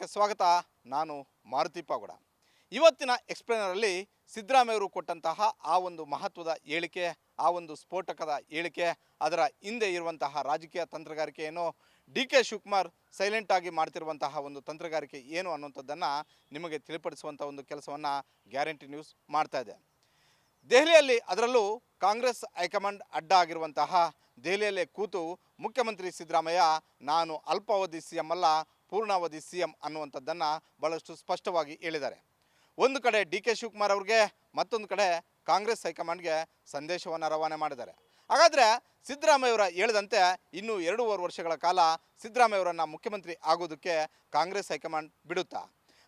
ಕನ್ನಡಕ್ಕೆ ಸ್ವಾಗತ. ನಾನು ಮಾರುತಿ ಪಾಗೋಡ. ಇವತ್ತಿನ ಎಕ್ಸ್ಪ್ಲೇನರಲ್ಲಿ ಸಿದ್ದರಾಮಯ್ಯವರು ಕೊಟ್ಟಂತಹ ಆ ಒಂದು ಮಹತ್ವದ ಹೇಳಿಕೆ, ಆ ಒಂದು ಸ್ಫೋಟಕದ ಹೇಳಿಕೆ, ಅದರ ಹಿಂದೆ ಇರುವಂತಹ ರಾಜಕೀಯ ತಂತ್ರಗಾರಿಕೆ ಏನು, ಡಿ ಕೆ ಶಿವಕುಮಾರ್ ಸೈಲೆಂಟ್ ಆಗಿ ಮಾಡ್ತಿರುವಂತಹ ಒಂದು ತಂತ್ರಗಾರಿಕೆ ಏನು ಅನ್ನುವಂಥದ್ದನ್ನು ನಿಮಗೆ ತಿಳಿಪಡಿಸುವಂಥ ಒಂದು ಕೆಲಸವನ್ನು ಗ್ಯಾರಂಟಿ ನ್ಯೂಸ್ ಮಾಡ್ತಾ ಇದೆ. ದೆಹಲಿಯಲ್ಲಿ, ಅದರಲ್ಲೂ ಕಾಂಗ್ರೆಸ್ ಹೈಕಮಾಂಡ್ ಅಡ್ಡ ಆಗಿರುವಂತಹ ದೆಹಲಿಯಲ್ಲೇ ಕೂತು ಮುಖ್ಯಮಂತ್ರಿ ಸಿದ್ದರಾಮಯ್ಯ ನಾನು ಅಲ್ಪಾವಧಿ ಸಿ ಎಂ ಅಲ್ಲ, ಪೂರ್ಣಾವಧಿ ಸಿ ಎಂ ಅನ್ನುವಂಥದ್ದನ್ನು ಭಾಳಷ್ಟು ಸ್ಪಷ್ಟವಾಗಿ ಹೇಳಿದ್ದಾರೆ. ಒಂದು ಕಡೆ ಡಿ ಕೆ ಶಿವಕುಮಾರ್ ಅವ್ರಿಗೆ, ಮತ್ತೊಂದು ಕಡೆ ಕಾಂಗ್ರೆಸ್ ಹೈಕಮಾಂಡ್ಗೆ ಸಂದೇಶವನ್ನು ರವಾನೆ ಮಾಡಿದ್ದಾರೆ. ಹಾಗಾದರೆ ಸಿದ್ದರಾಮಯ್ಯವರ ಹೇಳಿದಂತೆ ಇನ್ನು 2.5 ವರ್ಷಗಳ ಕಾಲ ಸಿದ್ದರಾಮಯ್ಯವರನ್ನು ಮುಖ್ಯಮಂತ್ರಿ ಆಗೋದಕ್ಕೆ ಕಾಂಗ್ರೆಸ್ ಹೈಕಮಾಂಡ್ ಬಿಡುತ್ತಾ?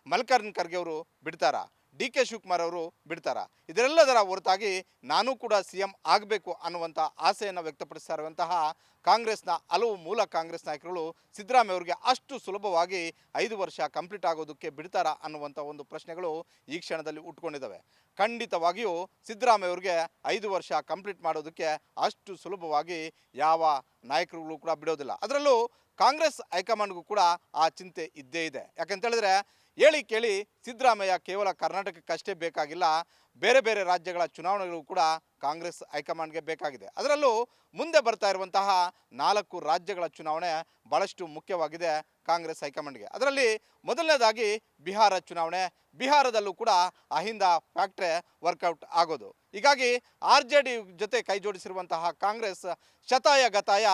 ಮಲ್ಲಿಕಾರ್ಜುನ ಖರ್ಗೆ ಅವರು ಬಿಡ್ತಾರಾ? ಡಿ ಕೆ ಶಿವಕುಮಾರ್ ಅವರು ಬಿಡ್ತಾರಾ? ಇದರೆಲ್ಲದರ ಹೊರತಾಗಿ ನಾನು ಕೂಡ ಸಿ ಎಂ ಆಗಬೇಕು ಅನ್ನುವಂಥ ಆಸೆಯನ್ನು ವ್ಯಕ್ತಪಡಿಸ್ತಾ ಇರುವಂತಹ ಕಾಂಗ್ರೆಸ್ನ ಹಲವು ಮೂಲ ಕಾಂಗ್ರೆಸ್ ನಾಯಕರುಗಳು ಸಿದ್ದರಾಮಯ್ಯ ಅವರಿಗೆ ಅಷ್ಟು ಸುಲಭವಾಗಿ 5 ವರ್ಷ ಕಂಪ್ಲೀಟ್ ಆಗೋದಕ್ಕೆ ಬಿಡ್ತಾರಾ ಅನ್ನುವಂಥ ಒಂದು ಪ್ರಶ್ನೆಗಳು ಈ ಕ್ಷಣದಲ್ಲಿ ಉಟ್ಕೊಂಡಿದ್ದಾವೆ. ಖಂಡಿತವಾಗಿಯೂ ಸಿದ್ದರಾಮಯ್ಯ ಅವರಿಗೆ 5 ವರ್ಷ ಕಂಪ್ಲೀಟ್ ಮಾಡೋದಕ್ಕೆ ಅಷ್ಟು ಸುಲಭವಾಗಿ ಯಾವ ನಾಯಕರುಗಳು ಕೂಡ ಬಿಡೋದಿಲ್ಲ. ಅದರಲ್ಲೂ ಕಾಂಗ್ರೆಸ್ ಹೈಕಮಾಂಡ್ಗೂ ಕೂಡ ಆ ಚಿಂತೆ ಇದ್ದೇ ಇದೆ. ಯಾಕಂತ ಹೇಳಿದ್ರೆ, ಹೇಳಿ ಕೇಳಿ ಸಿದ್ದರಾಮಯ್ಯ ಕೇವಲ ಕರ್ನಾಟಕಕ್ಕಷ್ಟೇ ಬೇಕಾಗಿಲ್ಲ, ಬೇರೆ ಬೇರೆ ರಾಜ್ಯಗಳ ಚುನಾವಣೆಗಳು ಕೂಡ ಕಾಂಗ್ರೆಸ್ ಹೈಕಮಾಂಡ್ಗೆ ಬೇಕಾಗಿದೆ. ಅದರಲ್ಲೂ ಮುಂದೆ ಬರ್ತಾ ಇರುವಂತಹ 4 ರಾಜ್ಯಗಳ ಚುನಾವಣೆ ಭಾಳಷ್ಟು ಮುಖ್ಯವಾಗಿದೆ ಕಾಂಗ್ರೆಸ್ ಹೈಕಮಾಂಡ್ಗೆ. ಅದರಲ್ಲಿ ಮೊದಲನೇದಾಗಿ ಬಿಹಾರ ಚುನಾವಣೆ. ಬಿಹಾರದಲ್ಲೂ ಕೂಡ ಅಹಿಂದ ಫ್ಯಾಕ್ಟ್ರಿ ವರ್ಕೌಟ್ ಆಗೋದು. ಹೀಗಾಗಿ RJD ಜೊತೆ ಕೈ ಜೋಡಿಸಿರುವಂತಹ ಕಾಂಗ್ರೆಸ್ ಶತಾಯ ಗತಾಯ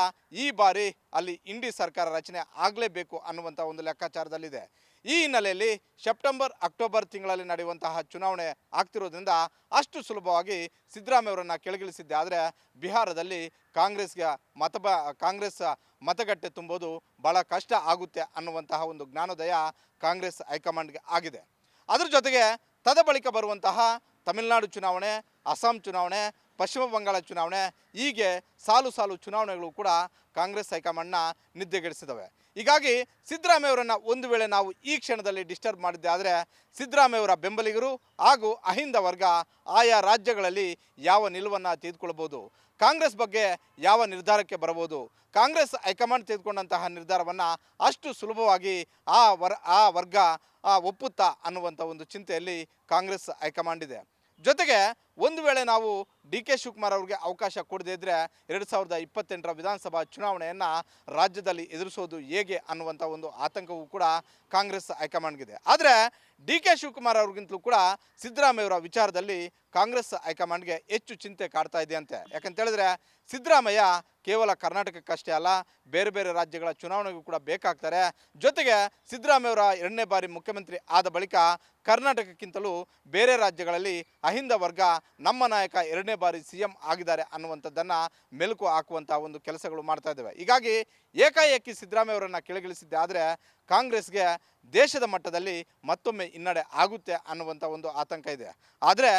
ಈ ಬಾರಿ ಅಲ್ಲಿ ಇಂಡಿ ಸರ್ಕಾರ ರಚನೆ ಆಗಲೇಬೇಕು ಅನ್ನುವಂಥ ಒಂದು ಲೆಕ್ಕಾಚಾರದಲ್ಲಿದೆ. ಈ ಹಿನ್ನೆಲೆಯಲ್ಲಿ ಸೆಪ್ಟೆಂಬರ್ ಅಕ್ಟೋಬರ್ ತಿಂಗಳಲ್ಲಿ ನಡೆಯುವಂತಹ ಚುನಾವಣೆ ಆಗ್ತಿರೋದ್ರಿಂದ ಅಷ್ಟು ಸುಲಭವಾಗಿ ಸಿದ್ದರಾಮಯ್ಯವರನ್ನು ಕೆಳಗಿಳಿಸಿದ್ದೆ ಆದರೆ ಬಿಹಾರದಲ್ಲಿ ಕಾಂಗ್ರೆಸ್ ಮತಗಟ್ಟೆ ತುಂಬೋದು ಭಾಳ ಕಷ್ಟ ಆಗುತ್ತೆ ಅನ್ನುವಂತಹ ಒಂದು ಜ್ಞಾನೋದಯ ಕಾಂಗ್ರೆಸ್ ಹೈಕಮಾಂಡ್ಗೆ ಆಗಿದೆ. ಅದ್ರ ಜೊತೆಗೆ ತದಬಳಿಕ ಬರುವಂತಹ ತಮಿಳುನಾಡು ಚುನಾವಣೆ, ಅಸ್ಸಾಂ ಚುನಾವಣೆ, ಪಶ್ಚಿಮ ಬಂಗಾಳ ಚುನಾವಣೆ, ಹೀಗೆ ಸಾಲು ಚುನಾವಣೆಗಳು ಕೂಡ ಕಾಂಗ್ರೆಸ್ ಹೈಕಮಾಂಡ್ನ ನಿದ್ದೆಗೆಡಿಸಿದವೆ. ಹೀಗಾಗಿ ಸಿದ್ದರಾಮಯ್ಯವರನ್ನು ಒಂದು ವೇಳೆ ನಾವು ಈ ಕ್ಷಣದಲ್ಲಿ ಡಿಸ್ಟರ್ಬ್ ಮಾಡಿದ್ದೆ ಆದರೆ ಸಿದ್ದರಾಮಯ್ಯವರ ಬೆಂಬಲಿಗರು ಹಾಗೂ ಅಹಿಂದ ವರ್ಗ ಆಯಾ ರಾಜ್ಯಗಳಲ್ಲಿ ಯಾವ ನಿಲುವನ್ನು ತೆಗೆದುಕೊಳ್ಬೋದು, ಕಾಂಗ್ರೆಸ್ ಬಗ್ಗೆ ಯಾವ ನಿರ್ಧಾರಕ್ಕೆ ಬರಬಹುದು, ಕಾಂಗ್ರೆಸ್ ಹೈಕಮಾಂಡ್ ತೆಗೆದುಕೊಂಡಂತಹ ನಿರ್ಧಾರವನ್ನು ಅಷ್ಟು ಸುಲಭವಾಗಿ ಆ ವರ್ಗ ಒಪ್ಪುತ್ತಾ ಅನ್ನುವಂಥ ಒಂದು ಚಿಂತೆಯಲ್ಲಿ ಕಾಂಗ್ರೆಸ್ ಹೈಕಮಾಂಡ್ ಇದೆ. ಜೊತೆಗೆ ಒಂದು ವೇಳೆ ನಾವು ಡಿ ಕೆ ಶಿವಕುಮಾರ್ ಅವ್ರಿಗೆ ಅವಕಾಶ ಕೊಡದೇ ಇದ್ದರೆ 2028ರ ವಿಧಾನಸಭಾ ಚುನಾವಣೆಯನ್ನು ರಾಜ್ಯದಲ್ಲಿ ಎದುರಿಸೋದು ಹೇಗೆ ಅನ್ನುವಂಥ ಒಂದು ಆತಂಕವೂ ಕೂಡ ಕಾಂಗ್ರೆಸ್ ಹೈಕಮಾಂಡ್ಗಿದೆ. ಆದರೆ ಡಿ ಕೆ ಶಿವಕುಮಾರ್ ಅವ್ರಿಗಿಂತಲೂ ಕೂಡ ಸಿದ್ದರಾಮಯ್ಯವರ ವಿಚಾರದಲ್ಲಿ ಕಾಂಗ್ರೆಸ್ ಹೈಕಮಾಂಡ್ಗೆ ಹೆಚ್ಚು ಚಿಂತೆ ಕಾಡ್ತಾ ಇದೆ ಅಂತೆ. ಯಾಕಂತ ಹೇಳಿದ್ರೆ ಸಿದ್ದರಾಮಯ್ಯ ಕೇವಲ ಕರ್ನಾಟಕಕ್ಕಷ್ಟೇ ಅಲ್ಲ, ಬೇರೆ ಬೇರೆ ರಾಜ್ಯಗಳ ಚುನಾವಣೆಗೂ ಕೂಡ ಬೇಕಾಗ್ತಾರೆ. ಜೊತೆಗೆ ಸಿದ್ದರಾಮಯ್ಯವರ 2ನೇ ಬಾರಿ ಮುಖ್ಯಮಂತ್ರಿ ಆದ ಬಳಿಕ ಕರ್ನಾಟಕಕ್ಕಿಂತಲೂ ಬೇರೆ ರಾಜ್ಯಗಳಲ್ಲಿ ಅಹಿಂದ ವರ್ಗ ನಮ್ಮ ನಾಯಕ 2ನೇ ಬಾರಿ ಸಿ ಎಂ ಆಗಿದ್ದಾರೆ ಅನ್ನುವಂಥದ್ದನ್ನು ಮೆಲುಕು ಹಾಕುವಂಥ ಒಂದು ಕೆಲಸಗಳು ಮಾಡ್ತಾ ಇದ್ದಾವೆ. ಹೀಗಾಗಿ ಏಕಾಏಕಿ ಸಿದ್ದರಾಮಯ್ಯವರನ್ನು ಕೆಳಗಿಳಿಸಿದ್ದೆ ಆದರೆ ಕಾಂಗ್ರೆಸ್ಗೆ ದೇಶದ ಮಟ್ಟದಲ್ಲಿ ಮತ್ತೊಮ್ಮೆ ಹಿನ್ನಡೆ ಆಗುತ್ತೆ ಅನ್ನುವಂಥ ಒಂದು ಆತಂಕ ಇದೆ. ಆದರೆ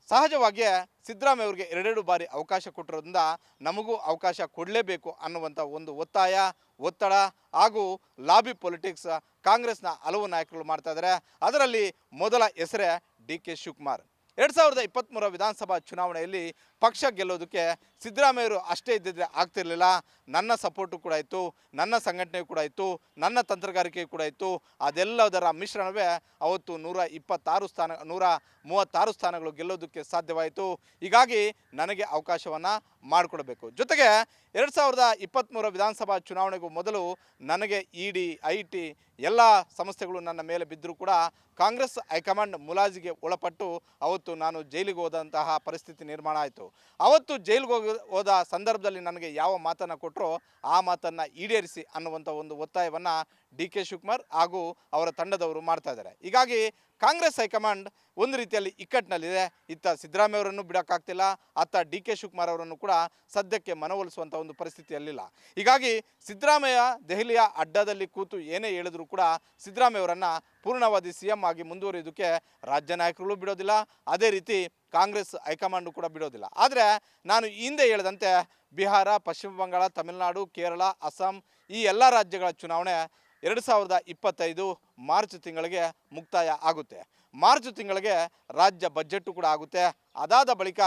ಸಹಜವಾಗಿಯೇ ಸಿದ್ದರಾಮಯ್ಯವ್ರಿಗೆ 2 ಬಾರಿ ಅವಕಾಶ ಕೊಟ್ಟಿರೋದ್ರಿಂದ ನಮಗೂ ಅವಕಾಶ ಕೊಡಲೇಬೇಕು ಅನ್ನುವಂಥ ಒಂದು ಒತ್ತಡ ಹಾಗೂ ಲಾಬಿ ಪೊಲಿಟಿಕ್ಸ್ ಕಾಂಗ್ರೆಸ್ನ ಹಲವು ನಾಯಕರು ಮಾಡ್ತಾ ಇದ್ದಾರೆ. ಅದರಲ್ಲಿ ಮೊದಲ ಹೆಸರೇ ಡಿ ಕೆ ಶಿವಕುಮಾರ್. 2023 ವಿಧಾನಸಭಾ ಚುನಾವಣೆಯಲ್ಲಿ ಪಕ್ಷ ಗೆಲ್ಲೋದಕ್ಕೆ ಸಿದ್ದರಾಮಯ್ಯವರು ಅಷ್ಟೇ ಇದ್ದಿದ್ರೆ ಆಗ್ತಿರಲಿಲ್ಲ. ನನ್ನ ಸಪೋರ್ಟು ಕೂಡ ಇತ್ತು, ನನ್ನ ಸಂಘಟನೆ ಕೂಡ ಇತ್ತು, ನನ್ನ ತಂತ್ರಗಾರಿಕೆ ಕೂಡ ಇತ್ತು. ಅದೆಲ್ಲದರ ಮಿಶ್ರಣವೇ ಅವತ್ತು 136 ಸ್ಥಾನಗಳು ಗೆಲ್ಲೋದಕ್ಕೆ ಸಾಧ್ಯವಾಯಿತು. ಹೀಗಾಗಿ ನನಗೆ ಅವಕಾಶವನ್ನು ಮಾಡಿಕೊಡಬೇಕು. ಜೊತೆಗೆ 2023 ವಿಧಾನಸಭಾ ಚುನಾವಣೆಗೂ ಮೊದಲು ನನಗೆ ED IT ಎಲ್ಲ ಸಮಸ್ಯೆಗಳು ನನ್ನ ಮೇಲೆ ಬಿದ್ದರೂ ಕೂಡ ಕಾಂಗ್ರೆಸ್ ಹೈಕಮಾಂಡ್ ಮುಲಾಜಿಗೆ ಒಳಪಟ್ಟು ಅವತ್ತು ನಾನು ಜೈಲಿಗೆ ಹೋದಂತಹ ಪರಿಸ್ಥಿತಿ ನಿರ್ಮಾಣ ಆಯಿತು. ಅವತ್ತು ಜೈಲಿಗೆ ಹೋದ ಸಂದರ್ಭದಲ್ಲಿ ನನಗೆ ಯಾವ ಮಾತನ್ನು ಕೊಟ್ಟರೋ ಆ ಮಾತನ್ನು ಈಡೇರಿಸಿ ಅನ್ನುವಂಥ ಒಂದು ಒತ್ತಾಯವನ್ನು ಡಿ ಕೆ ಶಿವಕುಮಾರ್ ಹಾಗೂ ಅವರ ತಂಡದವರು ಮಾಡ್ತಾ ಇದ್ದಾರೆ. ಹೀಗಾಗಿ ಕಾಂಗ್ರೆಸ್ ಹೈಕಮಾಂಡ್ ಒಂದು ರೀತಿಯಲ್ಲಿ ಇಕ್ಕಟ್ಟಿನಲ್ಲಿದೆ. ಇತ್ತ ಸಿದ್ದರಾಮಯ್ಯವರನ್ನು ಬಿಡೋಕ್ಕಾಗ್ತಿಲ್ಲ, ಅತ್ತ ಡಿ ಕೆ ಶಿವಕುಮಾರ್ ಅವರನ್ನು ಕೂಡ ಸದ್ಯಕ್ಕೆ ಮನವೊಲಿಸುವಂಥ ಒಂದು ಪರಿಸ್ಥಿತಿಯಲ್ಲಿಲ್ಲ. ಹೀಗಾಗಿ ಸಿದ್ದರಾಮಯ್ಯ ದೆಹಲಿಯ ಅಡ್ಡದಲ್ಲಿ ಕೂತು ಏನೇ ಹೇಳಿದ್ರು ಕೂಡ ಸಿದ್ದರಾಮಯ್ಯವರನ್ನು ಪೂರ್ಣಾವಧಿ ಸಿ ಎಂ ಆಗಿ ಮುಂದುವರಿಯೋದಕ್ಕೆ ರಾಜ್ಯ ನಾಯಕರುಗಳು ಬಿಡೋದಿಲ್ಲ, ಅದೇ ರೀತಿ ಕಾಂಗ್ರೆಸ್ ಹೈಕಮಾಂಡು ಕೂಡ ಬಿಡೋದಿಲ್ಲ. ಆದರೆ ನಾನು ಹಿಂದೆ ಹೇಳಿದಂತೆ ಬಿಹಾರ, ಪಶ್ಚಿಮ ಬಂಗಾಳ, ತಮಿಳುನಾಡು, ಕೇರಳ, ಅಸ್ಸಾಂ ಈ ಎಲ್ಲ ರಾಜ್ಯಗಳ ಚುನಾವಣೆ 2025 ಮಾರ್ಚ್ ತಿಂಗಳಿಗೆ ಮುಕ್ತಾಯ ಆಗುತ್ತೆ. ಮಾರ್ಚ್ ತಿಂಗಳಿಗೆ ರಾಜ್ಯ ಬಜೆಟ್ಟು ಕೂಡ ಆಗುತ್ತೆ. ಅದಾದ ಬಳಿಕ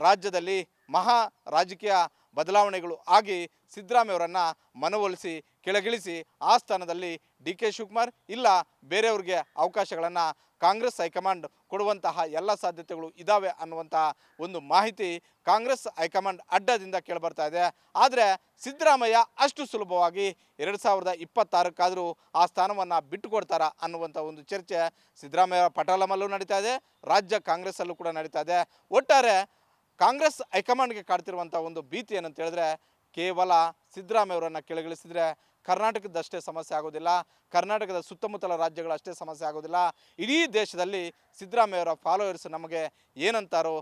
ರಾಜ್ಯದಲ್ಲಿ ಮಹಾ ರಾಜಕೀಯ ಬದಲಾವಣೆಗಳು ಆಗಿ ಸಿದ್ದರಾಮಯ್ಯವರನ್ನು ಮನವೊಲಿಸಿ ಕೆಳಗಿಳಿಸಿ ಆ ಸ್ಥಾನದಲ್ಲಿ ಡಿ ಕೆ ಶಿವಕುಮಾರ್ ಇಲ್ಲ ಬೇರೆಯವ್ರಿಗೆ ಅವಕಾಶಗಳನ್ನು ಕಾಂಗ್ರೆಸ್ ಹೈಕಮಾಂಡ್ ಕೊಡುವಂತಹ ಎಲ್ಲ ಸಾಧ್ಯತೆಗಳು ಇದ್ದಾವೆ ಅನ್ನುವಂತಹ ಒಂದು ಮಾಹಿತಿ ಕಾಂಗ್ರೆಸ್ ಹೈಕಮಾಂಡ್ ಅಡ್ಡದಿಂದ ಕೇಳಿಬರ್ತಾ ಇದೆ. ಆದರೆ ಸಿದ್ದರಾಮಯ್ಯ ಅಷ್ಟು ಸುಲಭವಾಗಿ 2026ಕ್ಕಾದರೂ ಆ ಸ್ಥಾನವನ್ನು ಬಿಟ್ಟುಕೊಡ್ತಾರಾ ಅನ್ನುವಂಥ ಒಂದು ಚರ್ಚೆ ಸಿದ್ದರಾಮಯ್ಯ ಪಟಾಲಮಲ್ಲೂ ನಡೀತಾ ಇದೆ, ರಾಜ್ಯ ಕಾಂಗ್ರೆಸ್ಸಲ್ಲೂ ಕೂಡ ನಡೀತಾ ಇದೆ. ಒಟ್ಟಾರೆ ಕಾಂಗ್ರೆಸ್ ಹೈಕಮಾಂಡ್ಗೆ ಕಾಡ್ತಿರುವಂಥ ಒಂದು ಭೀತಿ ಏನಂತ ಹೇಳಿದ್ರೆ, ಕೇವಲ ಸಿದ್ದರಾಮಯ್ಯವರನ್ನು ಕೆಳಗಿಳಿಸಿದರೆ ಕರ್ನಾಟಕದಷ್ಟೇ ಸಮಸ್ಯೆ ಆಗೋದಿಲ್ಲ, ಕರ್ನಾಟಕದ ಸುತ್ತಮುತ್ತಲ ರಾಜ್ಯಗಳಷ್ಟೇ ಸಮಸ್ಯೆ ಆಗೋದಿಲ್ಲ, ಇಡೀ ದೇಶದಲ್ಲಿ ಸಿದ್ದರಾಮಯ್ಯವರ ಫಾಲೋವರ್ಸ್ ನಮಗೆ ಏನಂತಾರೋ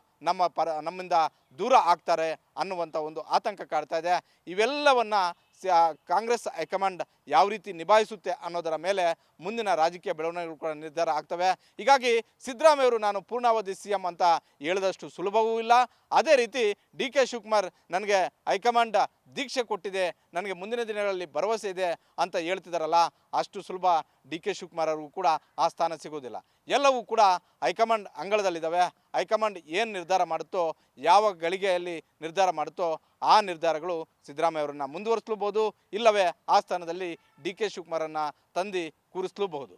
ನಮ್ಮಿಂದ ದೂರ ಆಗ್ತಾರೆ ಅನ್ನುವಂಥ ಒಂದು ಆತಂಕ ಕಾಡ್ತಾ ಇದೆ. ಇವೆಲ್ಲವನ್ನು ಕಾಂಗ್ರೆಸ್ ಹೈಕಮಾಂಡ್ ಯಾವ ರೀತಿ ನಿಭಾಯಿಸುತ್ತೆ ಅನ್ನೋದರ ಮೇಲೆ ಮುಂದಿನ ರಾಜಕೀಯ ಬೆಳವಣಿಗೆಗಳು ಕೂಡ ನಿರ್ಧಾರ ಆಗ್ತವೆ. ಹೀಗಾಗಿ ಸಿದ್ದರಾಮಯ್ಯವರು ನಾನು ಪೂರ್ಣಾವಧಿ CM ಅಂತ ಹೇಳಿದಷ್ಟು ಸುಲಭವೂ ಇಲ್ಲ. ಅದೇ ರೀತಿ ಡಿ ಕೆ ಶಿವಕುಮಾರ್ ನನಗೆ ಹೈಕಮಾಂಡ್ ದೀಕ್ಷೆ ಕೊಟ್ಟಿದೆ, ನನಗೆ ಮುಂದಿನ ದಿನಗಳಲ್ಲಿ ಭರವಸೆ ಇದೆ ಅಂತ ಹೇಳ್ತಿದ್ದಾರಲ್ಲ, ಅಷ್ಟು ಸುಲಭ ಡಿ ಕೆ ಶಿವಕುಮಾರ್ ಅವ್ರಿಗೂ ಕೂಡ ಆ ಸ್ಥಾನ ಸಿಗೋದಿಲ್ಲ. ಎಲ್ಲವೂ ಕೂಡ ಹೈಕಮಾಂಡ್ ಅಂಗಳದಲ್ಲಿದ್ದಾವೆ. ಹೈಕಮಾಂಡ್ ಏನು ನಿರ್ಧಾರ ಮಾಡುತ್ತೋ, ಯಾವ ಗಳಿಗೆಯಲ್ಲಿ ನಿರ್ಧಾರ ಮಾಡುತ್ತೋ ಆ ನಿರ್ಧಾರಗಳು ಸಿದ್ದರಾಮಯ್ಯ ಅವರನ್ನು ಮುಂದುವರಿಸಲೂಬಹುದು, ಇಲ್ಲವೇ ಆ ಸ್ಥಾನದಲ್ಲಿ ಡಿ ಕೆ ಶಿವಕುಮಾರನ್ನು ತಂದು ಕೂರಿಸಲೂಬಹುದು.